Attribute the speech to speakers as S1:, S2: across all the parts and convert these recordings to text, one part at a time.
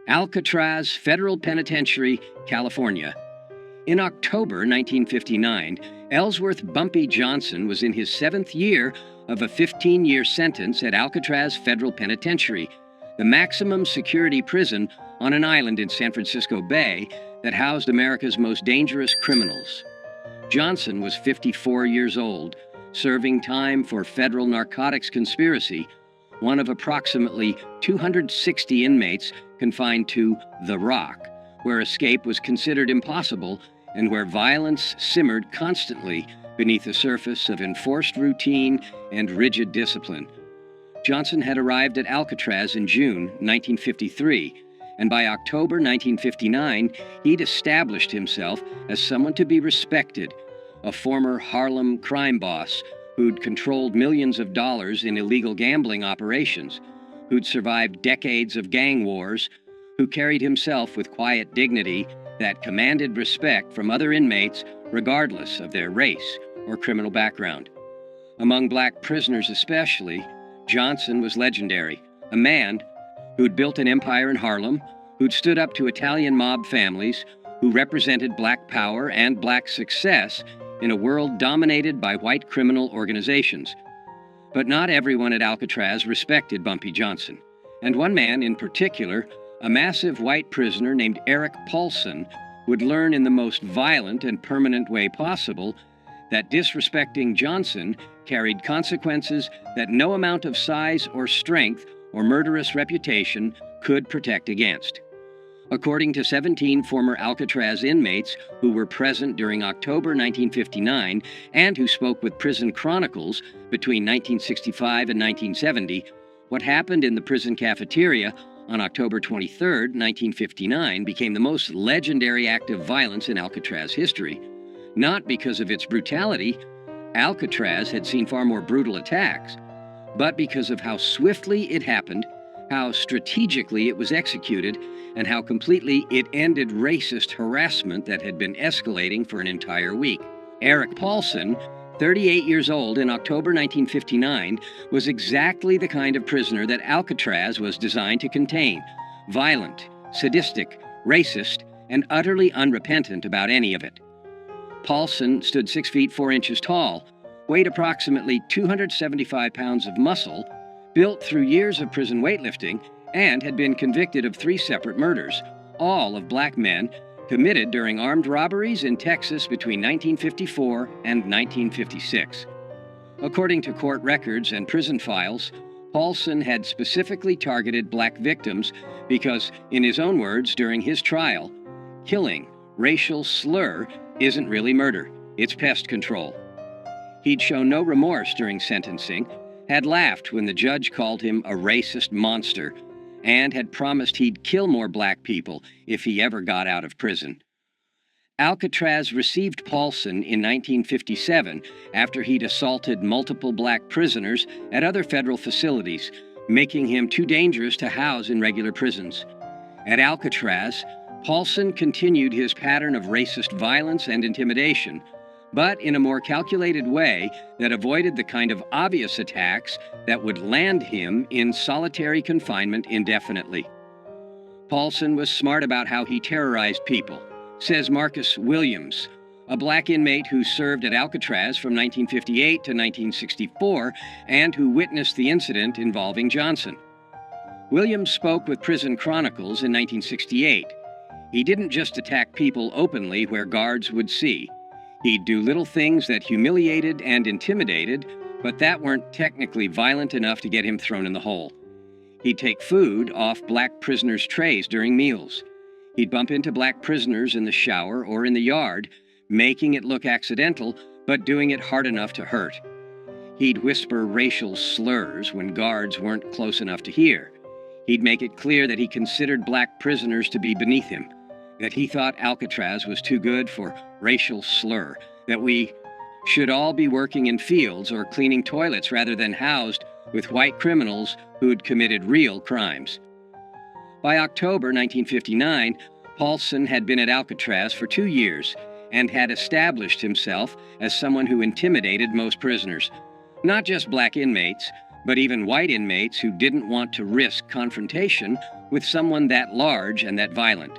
S1: Alcatraz Federal Penitentiary, California. In October 1959, Ellsworth "Bumpy" Johnson was in his 7th year of a 15-year sentence at Alcatraz Federal Penitentiary, the maximum security prison on an island in San Francisco Bay that housed America's most dangerous criminals. Johnson was 54 years old, serving time for federal narcotics conspiracy, one of approximately 260 inmates confined to The Rock, where escape was considered impossible and where violence simmered constantly beneath the surface of enforced routine and rigid discipline. Johnson had arrived at Alcatraz in June 1953, and by October 1959, he'd established himself as someone to be respected, a former Harlem crime boss who'd controlled millions of dollars in illegal gambling operations, who'd survived decades of gang wars, who carried himself with quiet dignity that commanded respect from other inmates regardless of their race or criminal background. Among black prisoners especially, Johnson was legendary, a man who'd built an empire in Harlem, who'd stood up to Italian mob families, who represented black power and black success in a world dominated by white criminal organizations. But not everyone at Alcatraz respected Bumpy Johnson, and one man in particular, a massive white prisoner named Eric Paulson, would learn in the most violent and permanent way possible that disrespecting Johnson carried consequences that no amount of size or strength or murderous reputation could protect against. According to 17 former Alcatraz inmates who were present during October 1959 and who spoke with Prison Chronicles between 1965 and 1970, what happened in the prison cafeteria on October 23, 1959, became the most legendary act of violence in Alcatraz history. Not because of its brutality — Alcatraz had seen far more brutal attacks — but because of how swiftly it happened, how strategically it was executed, and how completely it ended racist harassment that had been escalating for an entire week. Eric Paulson, 38 years old in October 1959, was exactly the kind of prisoner that Alcatraz was designed to contain: violent, sadistic, racist, and utterly unrepentant about any of it. Paulson stood 6 feet 4 inches tall, weighed approximately 275 pounds of muscle, built through years of prison weightlifting, and had been convicted of 3 separate murders, all of black men, committed during armed robberies in Texas between 1954 and 1956. According to court records and prison files, Paulson had specifically targeted black victims because, in his own words during his trial, killing, racial slur, isn't really murder, it's pest control. He'd shown no remorse during sentencing, had laughed when the judge called him a racist monster, and had promised he'd kill more black people if he ever got out of prison. Alcatraz received Paulson in 1957 after he'd assaulted multiple black prisoners at other federal facilities, making him too dangerous to house in regular prisons. At Alcatraz, Paulson continued his pattern of racist violence and intimidation, but in a more calculated way that avoided the kind of obvious attacks that would land him in solitary confinement indefinitely. Paulson was smart about how he terrorized people, says Marcus Williams, a black inmate who served at Alcatraz from 1958 to 1964 and who witnessed the incident involving Johnson. Williams spoke with Prison Chronicles in 1968. He didn't just attack people openly where guards would see. He'd do little things that humiliated and intimidated, but that weren't technically violent enough to get him thrown in the hole. He'd take food off black prisoners' trays during meals. He'd bump into black prisoners in the shower or in the yard, making it look accidental, but doing it hard enough to hurt. He'd whisper racial slurs when guards weren't close enough to hear. He'd make it clear that he considered black prisoners to be beneath him, that he thought Alcatraz was too good for racial slur, that we should all be working in fields or cleaning toilets rather than housed with white criminals who'd committed real crimes. By October 1959, Paulson had been at Alcatraz for 2 years and had established himself as someone who intimidated most prisoners, not just black inmates, but even white inmates who didn't want to risk confrontation with someone that large and that violent.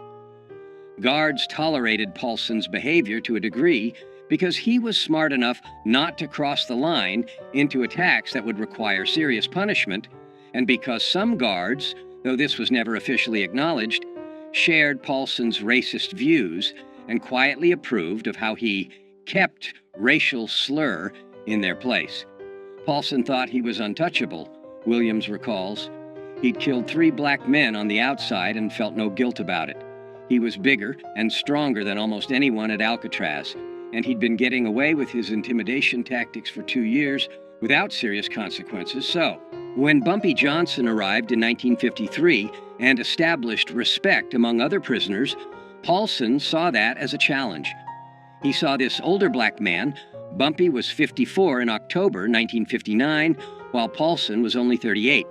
S1: Guards tolerated Paulson's behavior to a degree because he was smart enough not to cross the line into attacks that would require serious punishment, and because some guards, though this was never officially acknowledged, shared Paulson's racist views and quietly approved of how he kept racial slur in their place. Paulson thought he was untouchable, Williams recalls. He'd killed 3 black men on the outside and felt no guilt about it. He was bigger and stronger than almost anyone at Alcatraz, and he'd been getting away with his intimidation tactics for 2 years without serious consequences. So, when Bumpy Johnson arrived in 1953 and established respect among other prisoners, Paulson saw that as a challenge. He saw this older black man. Bumpy was 54 in October 1959, while Paulson was only 38,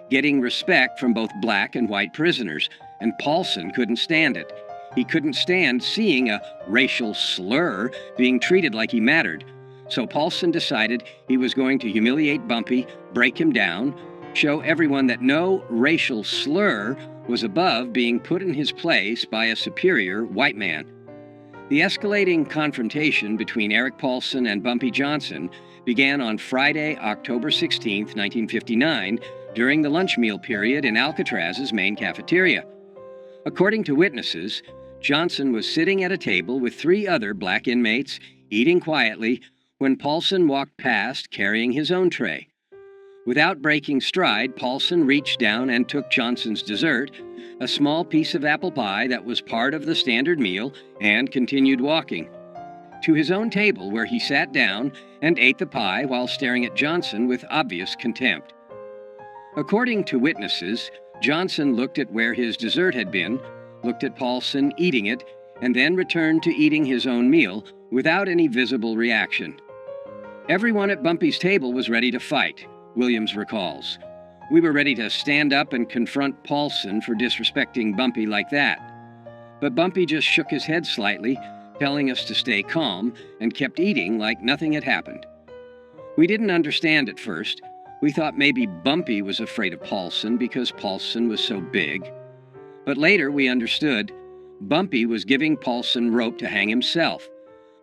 S1: getting respect from both black and white prisoners, and Paulson couldn't stand it. He couldn't stand seeing a racial slur being treated like he mattered. So Paulson decided he was going to humiliate Bumpy, break him down, show everyone that no racial slur was above being put in his place by a superior white man. The escalating confrontation between Eric Paulson and Bumpy Johnson began on Friday, October 16, 1959, during the lunch meal period in Alcatraz's main cafeteria. According to witnesses, Johnson was sitting at a table with 3 other black inmates, eating quietly, when Paulson walked past carrying his own tray. Without breaking stride, Paulson reached down and took Johnson's dessert, a small piece of apple pie that was part of the standard meal, and continued walking to his own table, where he sat down and ate the pie while staring at Johnson with obvious contempt. According to witnesses, Johnson looked at where his dessert had been, looked at Paulson eating it, and then returned to eating his own meal without any visible reaction. Everyone at Bumpy's table was ready to fight, Williams recalls. We were ready to stand up and confront Paulson for disrespecting Bumpy like that. But Bumpy just shook his head slightly, telling us to stay calm, and kept eating like nothing had happened. We didn't understand at first. We thought maybe Bumpy was afraid of Paulson because Paulson was so big. But later we understood Bumpy was giving Paulson rope to hang himself.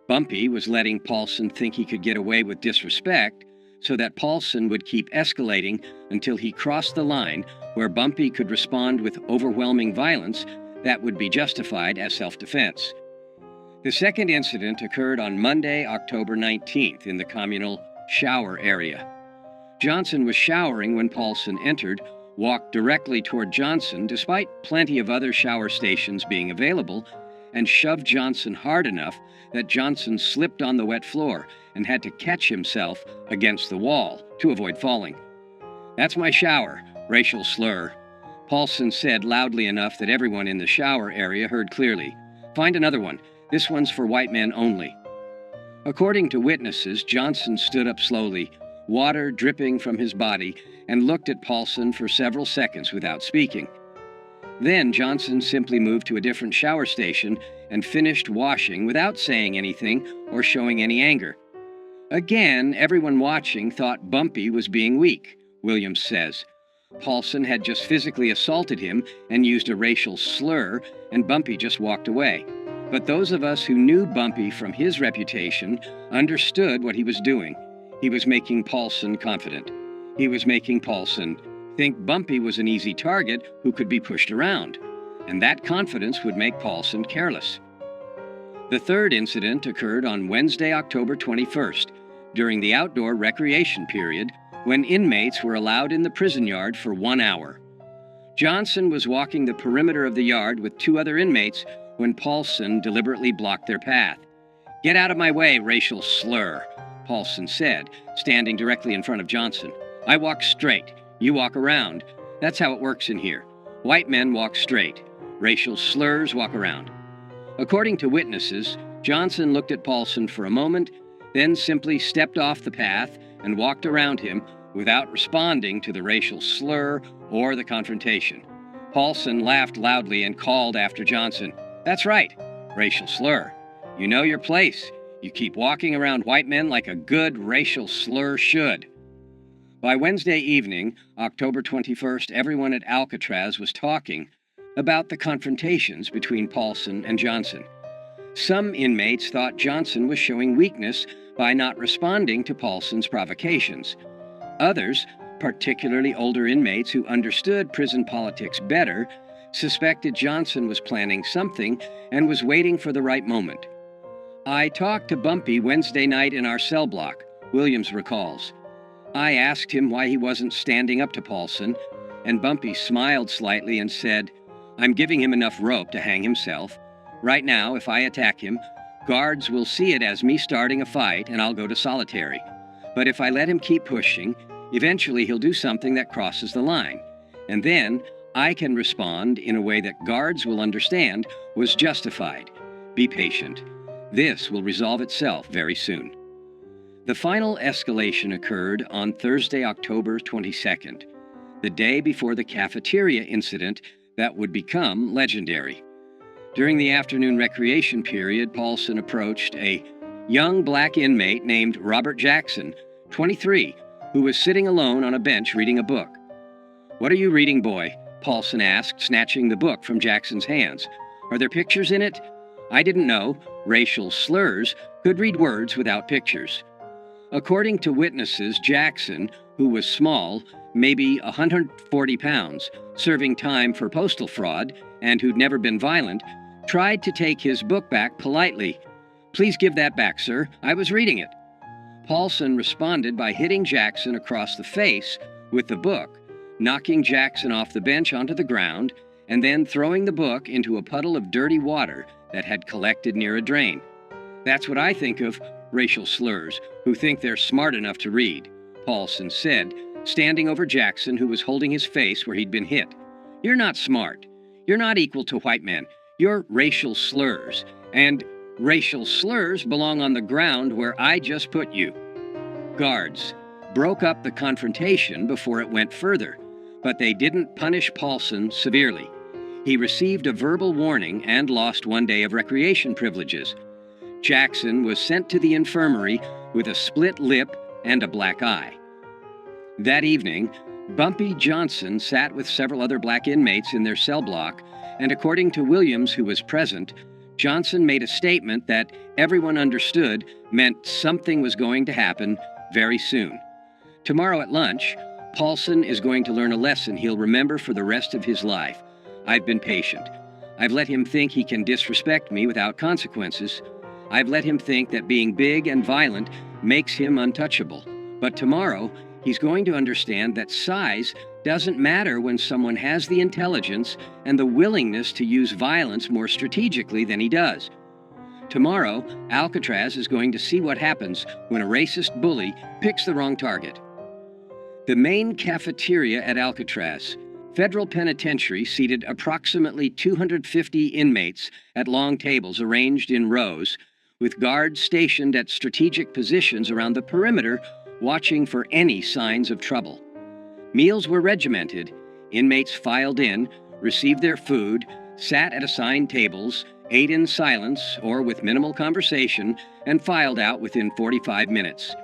S1: Bumpy was letting Paulson think he could get away with disrespect so that Paulson would keep escalating until he crossed the line where Bumpy could respond with overwhelming violence that would be justified as self-defense. The second incident occurred on Monday, October 19th in the communal shower area. Johnson was showering when Paulson entered, walked directly toward Johnson despite plenty of other shower stations being available, and shoved Johnson hard enough that Johnson slipped on the wet floor and had to catch himself against the wall to avoid falling. "That's my shower," racial slur, Paulson said loudly enough that everyone in the shower area heard clearly. "Find another one. This one's for white men only." According to witnesses, Johnson stood up slowly, water dripping from his body, and looked at Paulson for several seconds without speaking. Then Johnson simply moved to a different shower station and finished washing without saying anything or showing any anger. Again, everyone watching thought Bumpy was being weak, Williams says. Paulson had just physically assaulted him and used a racial slur, and Bumpy just walked away. But those of us who knew Bumpy from his reputation understood what he was doing. He was making Paulson confident. He was making Paulson think Bumpy was an easy target who could be pushed around, and that confidence would make Paulson careless. The third incident occurred on Wednesday, October 21st, during the outdoor recreation period, when inmates were allowed in the prison yard for 1 hour. Johnson was walking the perimeter of the yard with 2 other inmates when Paulson deliberately blocked their path. "Get out of my way, racial slur," Paulson said, standing directly in front of Johnson. "I walk straight. You walk around. That's how it works in here. White men walk straight. Racial slurs walk around." According to witnesses, Johnson looked at Paulson for a moment, then simply stepped off the path and walked around him without responding to the racial slur or the confrontation. Paulson laughed loudly and called after Johnson, "That's right, racial slur. You know your place. You keep walking around white men like a good racial slur should." By Wednesday evening, October 21st, everyone at Alcatraz was talking about the confrontations between Paulson and Johnson. Some inmates thought Johnson was showing weakness by not responding to Paulson's provocations. Others, particularly older inmates who understood prison politics better, suspected Johnson was planning something and was waiting for the right moment. "I talked to Bumpy Wednesday night in our cell block," Williams recalls. "I asked him why he wasn't standing up to Paulson, and Bumpy smiled slightly and said, 'I'm giving him enough rope to hang himself. Right now, if I attack him, guards will see it as me starting a fight and I'll go to solitary. But if I let him keep pushing, eventually he'll do something that crosses the line. And then I can respond in a way that guards will understand was justified. Be patient. This will resolve itself very soon." The final escalation occurred on Thursday, October 22nd, the day before the cafeteria incident that would become legendary. During the afternoon recreation period, Paulson approached a young black inmate named Robert Jackson, 23, who was sitting alone on a bench reading a book. "What are you reading, boy?" Paulson asked, snatching the book from Jackson's hands. "Are there pictures in it?" "I didn't know racial slurs could read words without pictures." According to witnesses, Jackson, who was small, maybe 140 pounds, serving time for postal fraud, and who'd never been violent, tried to take his book back politely. "Please give that back, sir. I was reading it." Paulson responded by hitting Jackson across the face with the book, knocking Jackson off the bench onto the ground, and then throwing the book into a puddle of dirty water that had collected near a drain. "That's what I think of racial slurs who think they're smart enough to read," Paulson said, standing over Jackson, who was holding his face where he'd been hit. "You're not smart. You're not equal to white men. You're racial slurs. And racial slurs belong on the ground where I just put you." Guards broke up the confrontation before it went further, but they didn't punish Paulson severely. He received a verbal warning and lost 1 day of recreation privileges. Jackson was sent to the infirmary with a split lip and a black eye. That evening, Bumpy Johnson sat with several other black inmates in their cell block, and according to Williams, who was present, Johnson made a statement that everyone understood meant something was going to happen very soon. Tomorrow at lunch, Paulson is going to learn a lesson he'll remember for the rest of his life. "I've been patient. I've let him think he can disrespect me without consequences. I've let him think that being big and violent makes him untouchable. But tomorrow, he's going to understand that size doesn't matter when someone has the intelligence and the willingness to use violence more strategically than he does. Tomorrow, Alcatraz is going to see what happens when a racist bully picks the wrong target." The main cafeteria at Alcatraz, Federal Penitentiary, seated approximately 250 inmates at long tables arranged in rows, with guards stationed at strategic positions around the perimeter, watching for any signs of trouble. Meals were regimented. Inmates filed in, received their food, sat at assigned tables, ate in silence or with minimal conversation, and filed out within 45 minutes.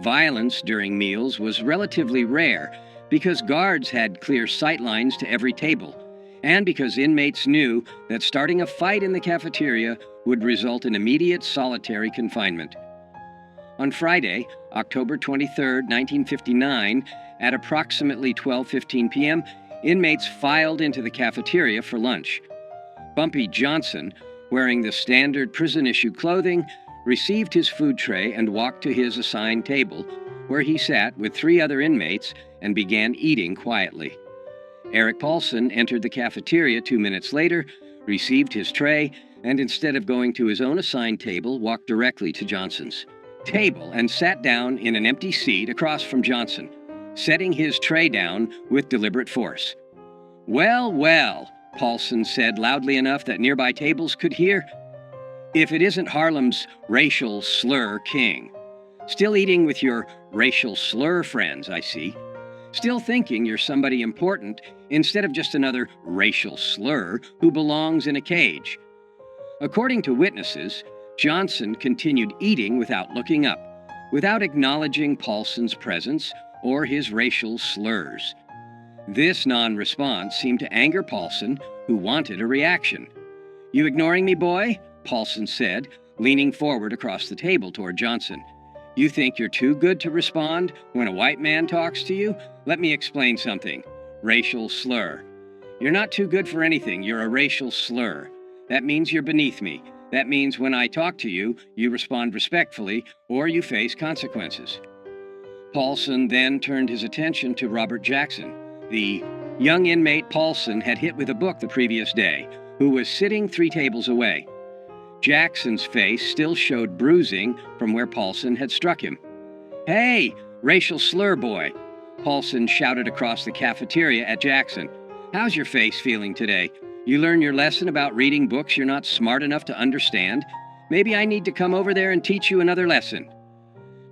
S1: Violence during meals was relatively rare because guards had clear sight lines to every table, and because inmates knew that starting a fight in the cafeteria would result in immediate solitary confinement. On Friday, October 23, 1959, at approximately 12:15 p.m., inmates filed into the cafeteria for lunch. Bumpy Johnson, wearing the standard prison-issue clothing, received his food tray and walked to his assigned table, where he sat with 3 other inmates and began eating quietly. Eric Paulson entered the cafeteria 2 minutes later, received his tray, and instead of going to his own assigned table, walked directly to Johnson's table and sat down in an empty seat across from Johnson, setting his tray down with deliberate force. "Well, well," Paulson said loudly enough that nearby tables could hear. "If it isn't Harlem's racial slur king. Still eating with your racial slur friends, I see. Still thinking you're somebody important instead of just another racial slur who belongs in a cage." According to witnesses, Johnson continued eating without looking up, without acknowledging Paulson's presence or his racial slurs. This non-response seemed to anger Paulson, who wanted a reaction. "You ignoring me, boy?" Paulson said, leaning forward across the table toward Johnson. "You think you're too good to respond when a white man talks to you? Let me explain something. Racial slur. You're not too good for anything. You're a racial slur. That means you're beneath me. That means when I talk to you, you respond respectfully or you face consequences." Paulson then turned his attention to Robert Jackson, the young inmate Paulson had hit with a book the previous day, who was sitting 3 tables away. Jackson's face still showed bruising from where Paulson had struck him. "Hey, racial slur boy!" Paulson shouted across the cafeteria at Jackson. "How's your face feeling today? You learn your lesson about reading books you're not smart enough to understand? Maybe I need to come over there and teach you another lesson."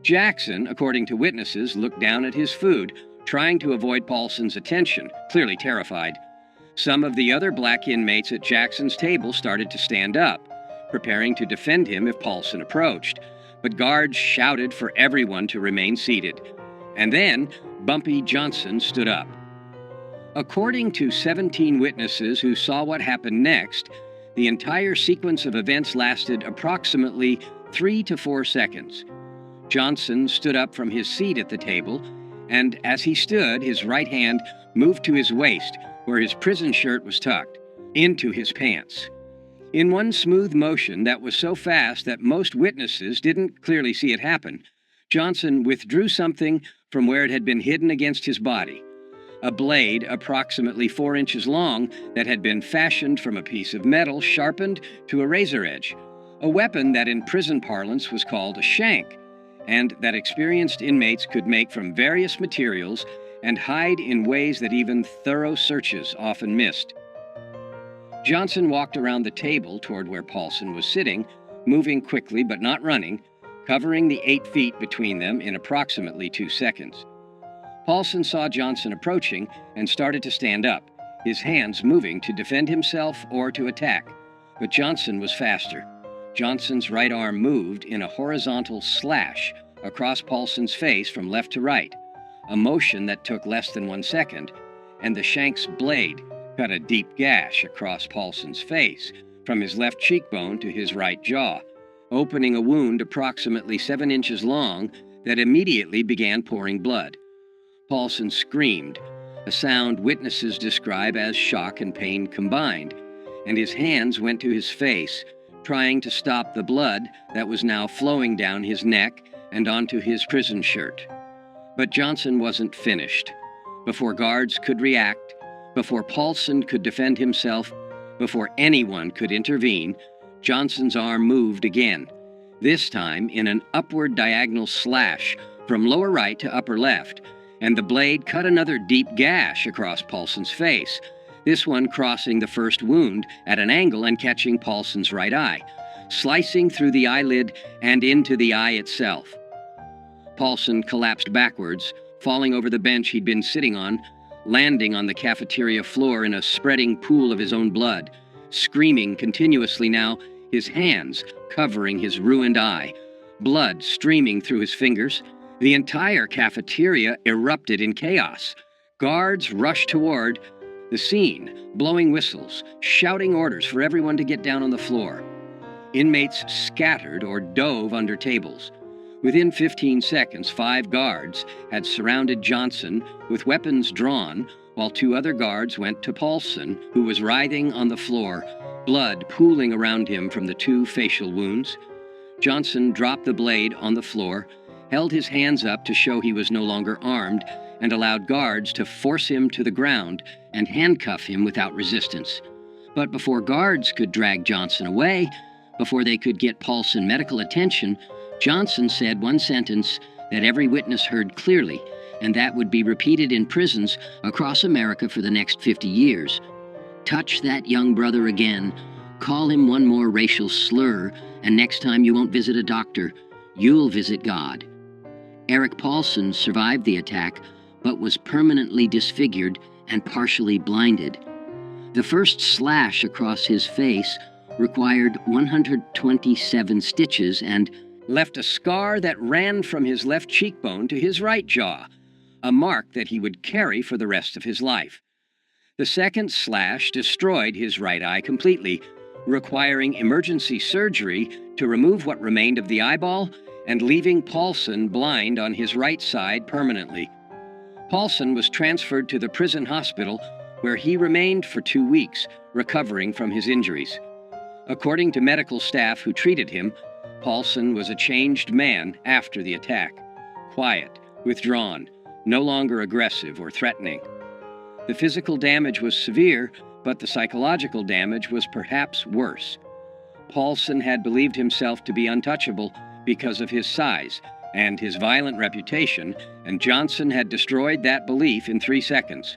S1: Jackson, according to witnesses, looked down at his food, trying to avoid Paulson's attention, clearly terrified. Some of the other black inmates at Jackson's table started to stand up, preparing to defend him if Paulson approached, but guards shouted for everyone to remain seated. And then Bumpy Johnson stood up. According to 17 witnesses who saw what happened next, the entire sequence of events lasted approximately 3 to 4 seconds. Johnson stood up from his seat at the table, and as he stood, his right hand moved to his waist, where his prison shirt was tucked, into his pants. In one smooth motion that was so fast that most witnesses didn't clearly see it happen, Johnson withdrew something from where it had been hidden against his body. A blade approximately 4 inches long that had been fashioned from a piece of metal sharpened to a razor edge, a weapon that in prison parlance was called a shank, and that experienced inmates could make from various materials and hide in ways that even thorough searches often missed. Johnson walked around the table toward where Paulson was sitting, moving quickly but not running, covering the 8 feet between them in approximately 2 seconds. Paulson saw Johnson approaching and started to stand up, his hands moving to defend himself or to attack, but Johnson was faster. Johnson's right arm moved in a horizontal slash across Paulson's face from left to right, a motion that took less than 1 second, and the shank's blade cut a deep gash across Paulson's face from his left cheekbone to his right jaw, opening a wound approximately 7 inches long that immediately began pouring blood. Paulson screamed, a sound witnesses describe as shock and pain combined, and his hands went to his face, trying to stop the blood that was now flowing down his neck and onto his prison shirt. But Johnson wasn't finished. Before guards could react, before Paulson could defend himself, before anyone could intervene, Johnson's arm moved again, this time in an upward diagonal slash from lower right to upper left, and the blade cut another deep gash across Paulson's face, this one crossing the first wound at an angle and catching Paulson's right eye, slicing through the eyelid and into the eye itself. Paulson collapsed backwards, falling over the bench he'd been sitting on, landing on the cafeteria floor in a spreading pool of his own blood, screaming continuously now, his hands covering his ruined eye, blood streaming through his fingers. The entire cafeteria erupted in chaos. Guards rushed toward the scene, blowing whistles, shouting orders for everyone to get down on the floor. Inmates scattered or dove under tables. Within 15 seconds, 5 guards had surrounded Johnson with weapons drawn, while 2 other guards went to Paulson, who was writhing on the floor, blood pooling around him from the 2 facial wounds. Johnson dropped the blade on the floor, held his hands up to show he was no longer armed, and allowed guards to force him to the ground and handcuff him without resistance. But before guards could drag Johnson away, before they could get Paulson medical attention, Johnson said one sentence that every witness heard clearly, and that would be repeated in prisons across America for the next 50 years. "Touch that young brother again, call him one more racial slur, and next time you won't visit a doctor, you'll visit God." Eric Paulson survived the attack, but was permanently disfigured and partially blinded. The first slash across his face required 127 stitches and left a scar that ran from his left cheekbone to his right jaw, a mark that he would carry for the rest of his life. The second slash destroyed his right eye completely, requiring emergency surgery to remove what remained of the eyeball and leaving Paulson blind on his right side permanently. Paulson was transferred to the prison hospital, where he remained for 2 weeks, recovering from his injuries. According to medical staff who treated him, Paulson was a changed man after the attack: quiet, withdrawn, no longer aggressive or threatening. The physical damage was severe, but the psychological damage was perhaps worse. Paulson had believed himself to be untouchable because of his size and his violent reputation, and Johnson had destroyed that belief in 3 seconds.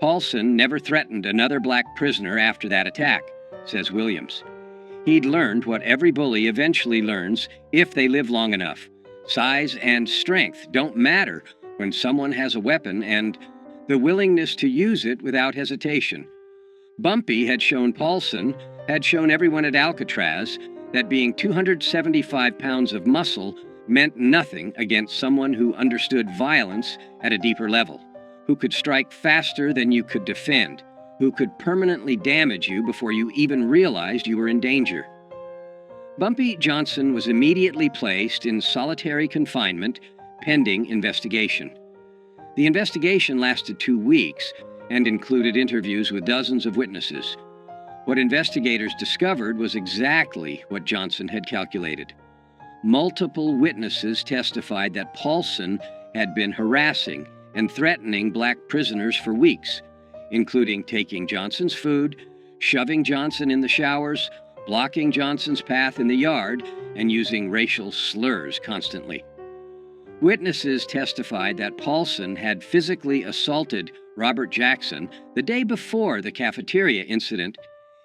S1: Paulson never threatened another black prisoner after that attack, says Williams. He'd learned what every bully eventually learns if they live long enough. Size and strength don't matter when someone has a weapon, and the willingness to use it without hesitation. Bumpy had shown Paulson, had shown everyone at Alcatraz, that being 275 pounds of muscle meant nothing against someone who understood violence at a deeper level, who could strike faster than you could defend, who could permanently damage you before you even realized you were in danger. Bumpy Johnson was immediately placed in solitary confinement pending investigation. The investigation lasted 2 weeks and included interviews with dozens of witnesses. What investigators discovered was exactly what Johnson had calculated. Multiple witnesses testified that Paulson had been harassing and threatening black prisoners for weeks, including taking Johnson's food, shoving Johnson in the showers, blocking Johnson's path in the yard, and using racial slurs constantly. Witnesses testified that Paulson had physically assaulted Robert Jackson the day before the cafeteria incident,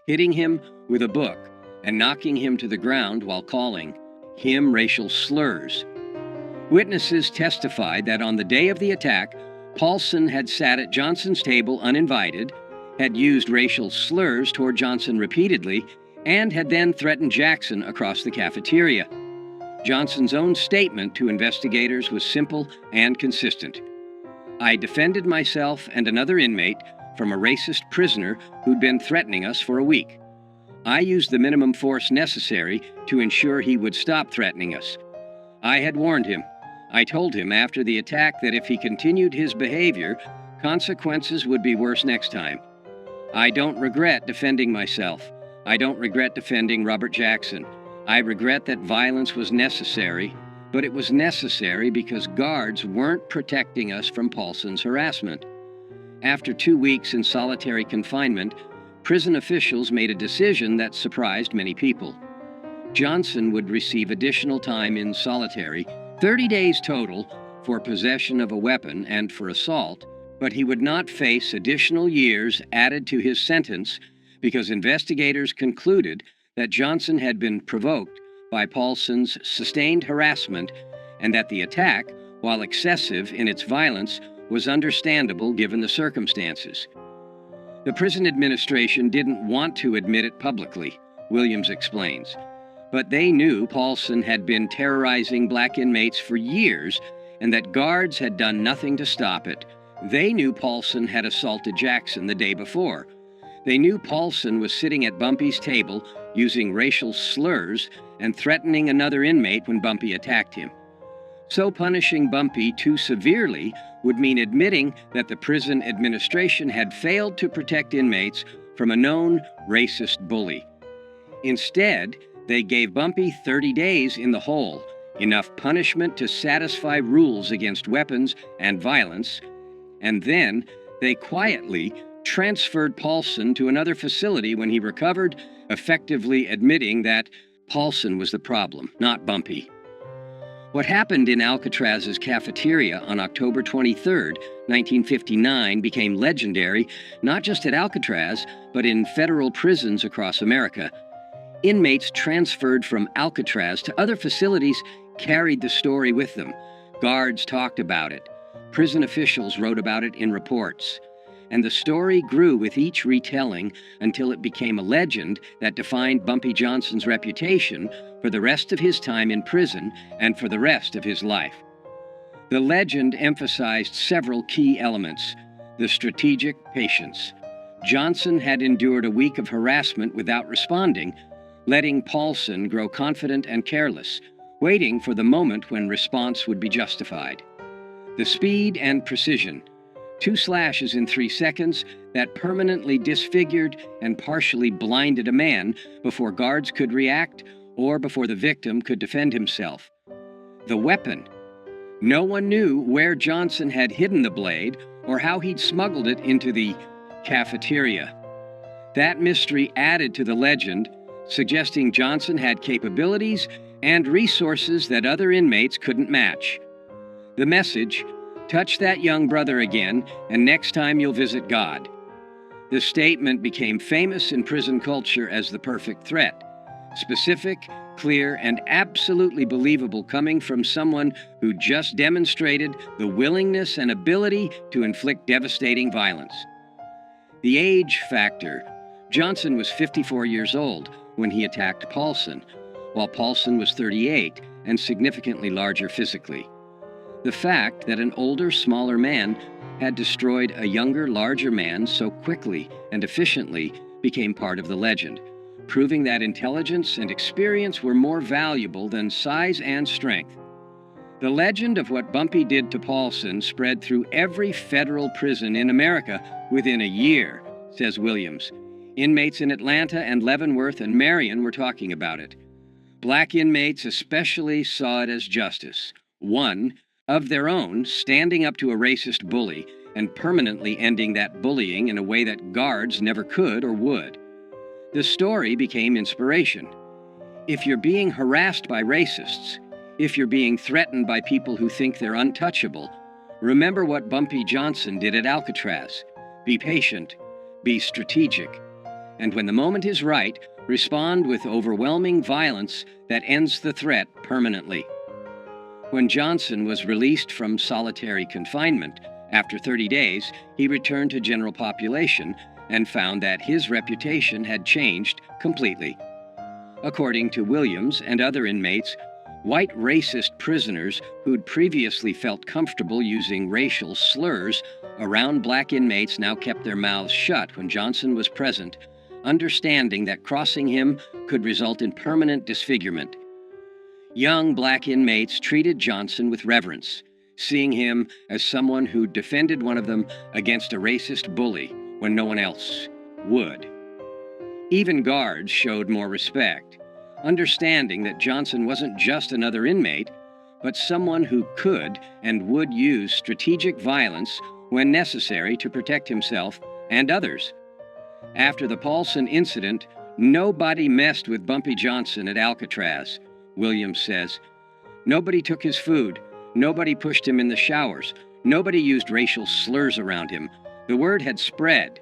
S1: hitting him with a book and knocking him to the ground while calling him racial slurs. Witnesses testified that on the day of the attack, Paulson had sat at Johnson's table uninvited, had used racial slurs toward Johnson repeatedly, and had then threatened Jackson across the cafeteria. Johnson's own statement to investigators was simple and consistent. "I defended myself and another inmate from a racist prisoner who'd been threatening us for a week. I used the minimum force necessary to ensure he would stop threatening us. I had warned him. I told him after the attack that if he continued his behavior, consequences would be worse next time. I don't regret defending myself. I don't regret defending Robert Jackson. I regret that violence was necessary, but it was necessary because guards weren't protecting us from Paulson's harassment." After 2 weeks in solitary confinement, prison officials made a decision that surprised many people. Johnson would receive additional time in solitary, 30 days total, for possession of a weapon and for assault, but he would not face additional years added to his sentence because investigators concluded that Johnson had been provoked by Paulson's sustained harassment and that the attack, while excessive in its violence, was understandable given the circumstances. The prison administration didn't want to admit it publicly, Williams explains, but they knew Paulson had been terrorizing black inmates for years and that guards had done nothing to stop it. They knew Paulson had assaulted Jackson the day before. They knew Paulson was sitting at Bumpy's table using racial slurs and threatening another inmate when Bumpy attacked him. So punishing Bumpy too severely would mean admitting that the prison administration had failed to protect inmates from a known racist bully. Instead, they gave Bumpy 30 days in the hole, enough punishment to satisfy rules against weapons and violence, and then they quietly transferred Paulson to another facility when he recovered, effectively admitting that Paulson was the problem, not Bumpy. What happened in Alcatraz's cafeteria on October 23, 1959 became legendary not just at Alcatraz, but in federal prisons across America. Inmates transferred from Alcatraz to other facilities carried the story with them. Guards talked about it. Prison officials wrote about it in reports. And the story grew with each retelling until it became a legend that defined Bumpy Johnson's reputation for the rest of his time in prison and for the rest of his life. The legend emphasized several key elements. The strategic patience. Johnson had endured a week of harassment without responding, letting Paulson grow confident and careless, waiting for the moment when response would be justified. The speed and precision. 2 slashes in 3 seconds that permanently disfigured and partially blinded a man before guards could react or before the victim could defend himself. The weapon. No one knew where Johnson had hidden the blade or how he'd smuggled it into the cafeteria. That mystery added to the legend, suggesting Johnson had capabilities and resources that other inmates couldn't match. The message, touch that young brother again, and next time you'll visit God. The statement became famous in prison culture as the perfect threat, specific, clear, and absolutely believable, coming from someone who just demonstrated the willingness and ability to inflict devastating violence. The age factor. Johnson was 54 years old when he attacked Paulson, while Paulson was 38 and significantly larger physically. The fact that an older, smaller man had destroyed a younger, larger man so quickly and efficiently became part of the legend, proving that intelligence and experience were more valuable than size and strength. The legend of what Bumpy did to Paulson spread through every federal prison in America within a year, says Williams. Inmates in Atlanta and Leavenworth and Marion were talking about it. Black inmates especially saw it as justice. One, of their own, standing up to a racist bully and permanently ending that bullying in a way that guards never could or would. The story became inspiration. If you're being harassed by racists, if you're being threatened by people who think they're untouchable, remember what Bumpy Johnson did at Alcatraz. Be patient, be strategic, and when the moment is right, respond with overwhelming violence that ends the threat permanently. When Johnson was released from solitary confinement, after 30 days, he returned to general population and found that his reputation had changed completely. According to Williams and other inmates, white racist prisoners who'd previously felt comfortable using racial slurs around black inmates now kept their mouths shut when Johnson was present, understanding that crossing him could result in permanent disfigurement. Young black inmates treated Johnson with reverence, seeing him as someone who defended one of them against a racist bully when no one else would. Even guards showed more respect, understanding that Johnson wasn't just another inmate, but someone who could and would use strategic violence when necessary to protect himself and others. After the Paulson incident, nobody messed with Bumpy Johnson at Alcatraz, Williams says. Nobody took his food. Nobody pushed him in the showers. Nobody used racial slurs around him. The word had spread.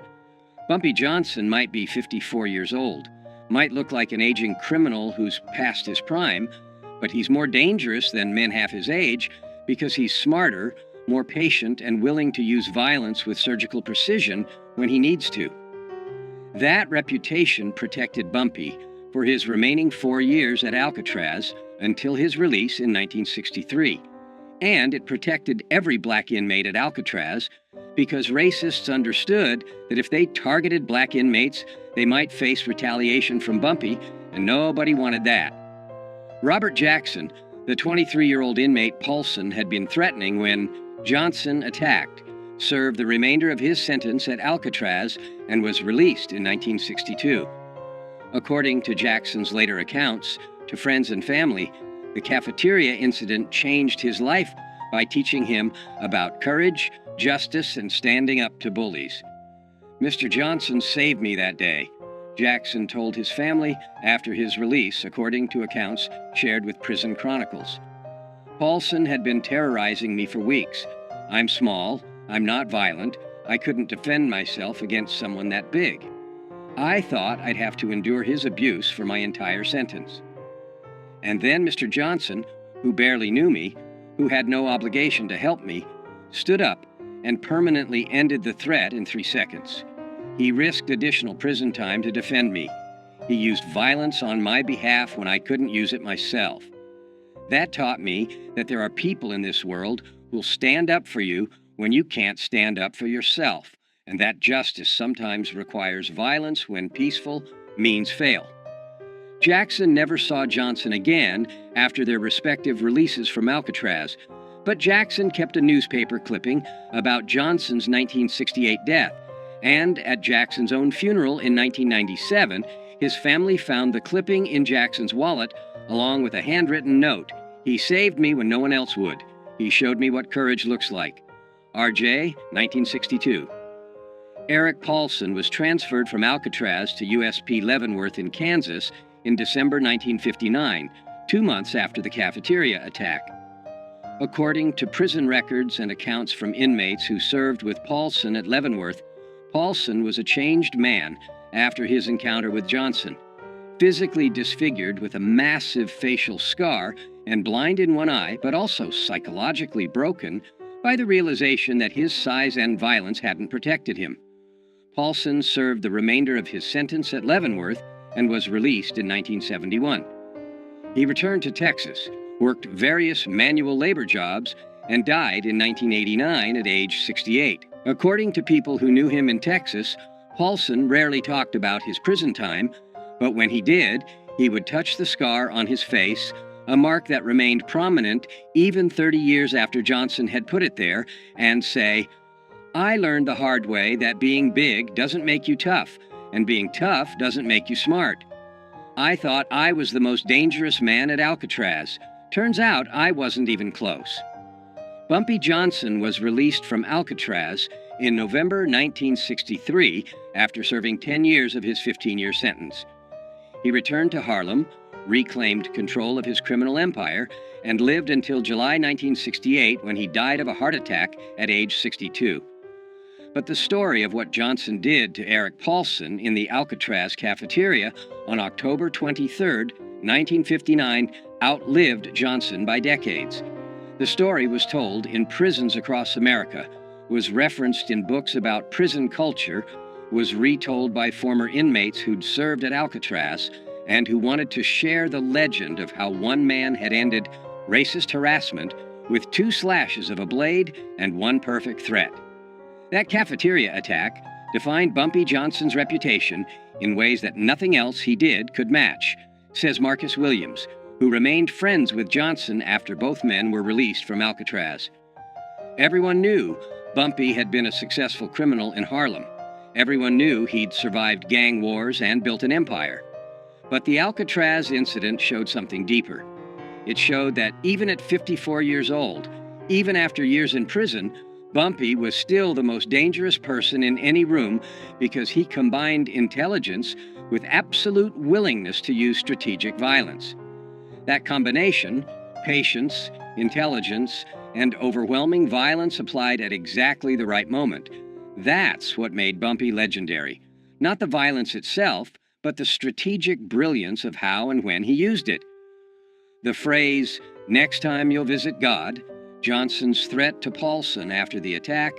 S1: Bumpy Johnson might be 54 years old, might look like an aging criminal who's past his prime, but he's more dangerous than men half his age because he's smarter, more patient, and willing to use violence with surgical precision when he needs to. That reputation protected Bumpy for his remaining 4 years at Alcatraz until his release in 1963. And it protected every black inmate at Alcatraz because racists understood that if they targeted black inmates, they might face retaliation from Bumpy, and nobody wanted that. Robert Jackson, the 23-year-old inmate Paulson had been threatening when Johnson attacked, served the remainder of his sentence at Alcatraz and was released in 1962. According to Jackson's later accounts to friends and family, the cafeteria incident changed his life by teaching him about courage, justice, and standing up to bullies. Mr. Johnson saved me that day, Jackson told his family after his release, according to accounts shared with Prison Chronicles. Paulson had been terrorizing me for weeks. I'm small, I'm not violent, I couldn't defend myself against someone that big. I thought I'd have to endure his abuse for my entire sentence. And then Mr. Johnson, who barely knew me, who had no obligation to help me, stood up and permanently ended the threat in 3 seconds. He risked additional prison time to defend me. He used violence on my behalf when I couldn't use it myself. That taught me that there are people in this world who'll stand up for you when you can't stand up for yourself, and that justice sometimes requires violence when peaceful means fail. Jackson never saw Johnson again after their respective releases from Alcatraz, but Jackson kept a newspaper clipping about Johnson's 1968 death, and at Jackson's own funeral in 1997, his family found the clipping in Jackson's wallet along with a handwritten note. "He saved me when no one else would. He showed me what courage looks like. RJ, 1962. Eric Paulson was transferred from Alcatraz to USP Leavenworth in Kansas in December 1959, 2 months after the cafeteria attack. According to prison records and accounts from inmates who served with Paulson at Leavenworth, Paulson was a changed man after his encounter with Johnson, physically disfigured with a massive facial scar and blind in one eye, but also psychologically broken by the realization that his size and violence hadn't protected him. Paulson served the remainder of his sentence at Leavenworth and was released in 1971. He returned to Texas, worked various manual labor jobs, and died in 1989 at age 68. According to people who knew him in Texas, Paulson rarely talked about his prison time, but when he did, he would touch the scar on his face, a mark that remained prominent even 30 years after Johnson had put it there, and say, "I learned the hard way that being big doesn't make you tough, and being tough doesn't make you smart. I thought I was the most dangerous man at Alcatraz. Turns out I wasn't even close." Bumpy Johnson was released from Alcatraz in November 1963 after serving 10 years of his 15-year sentence. He returned to Harlem, reclaimed control of his criminal empire, and lived until July 1968 when he died of a heart attack at age 62. But the story of what Johnson did to Eric Paulson in the Alcatraz cafeteria on October 23, 1959, outlived Johnson by decades. The story was told in prisons across America, was referenced in books about prison culture, was retold by former inmates who'd served at Alcatraz, and who wanted to share the legend of how one man had ended racist harassment with 2 slashes of a blade and 1 perfect threat. That cafeteria attack defined Bumpy Johnson's reputation in ways that nothing else he did could match, says Marcus Williams, who remained friends with Johnson after both men were released from Alcatraz. Everyone knew Bumpy had been a successful criminal in Harlem. Everyone knew he'd survived gang wars and built an empire. But the Alcatraz incident showed something deeper. It showed that even at 54 years old, even after years in prison, Bumpy was still the most dangerous person in any room because he combined intelligence with absolute willingness to use strategic violence. That combination, patience, intelligence, and overwhelming violence applied at exactly the right moment, that's what made Bumpy legendary. Not the violence itself, but the strategic brilliance of how and when he used it. The phrase, "Next time you'll visit God," Johnson's threat to Paulson after the attack,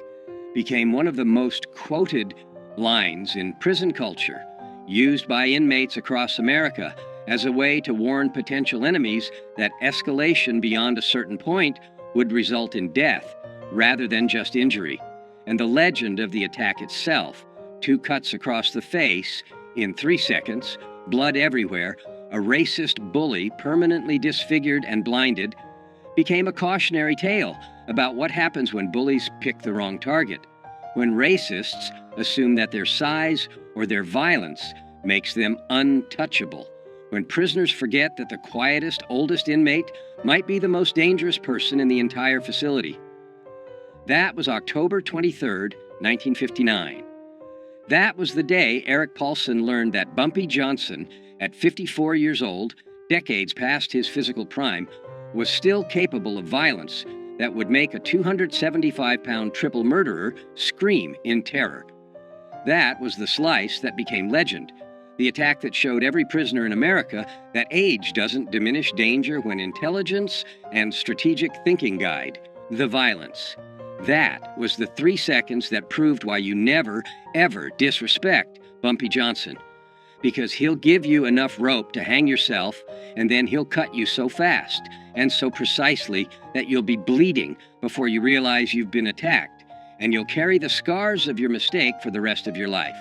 S1: became one of the most quoted lines in prison culture, used by inmates across America as a way to warn potential enemies that escalation beyond a certain point would result in death rather than just injury. And the legend of the attack itself, 2 cuts across the face in 3 seconds, blood everywhere, a racist bully permanently disfigured and blinded, became a cautionary tale about what happens when bullies pick the wrong target, when racists assume that their size or their violence makes them untouchable, when prisoners forget that the quietest, oldest inmate might be the most dangerous person in the entire facility. That was October 23, 1959. That was the day Eric Paulson learned that Bumpy Johnson, at 54 years old, decades past his physical prime, was still capable of violence that would make a 275-pound triple murderer scream in terror. That was the slice that became legend, the attack that showed every prisoner in America that age doesn't diminish danger when intelligence and strategic thinking guide the violence. That was the 3 seconds that proved why you never, ever disrespect Bumpy Johnson. because he'll give you enough rope to hang yourself, and then he'll cut you so fast and so precisely that you'll be bleeding before you realize you've been attacked, and you'll carry the scars of your mistake for the rest of your life.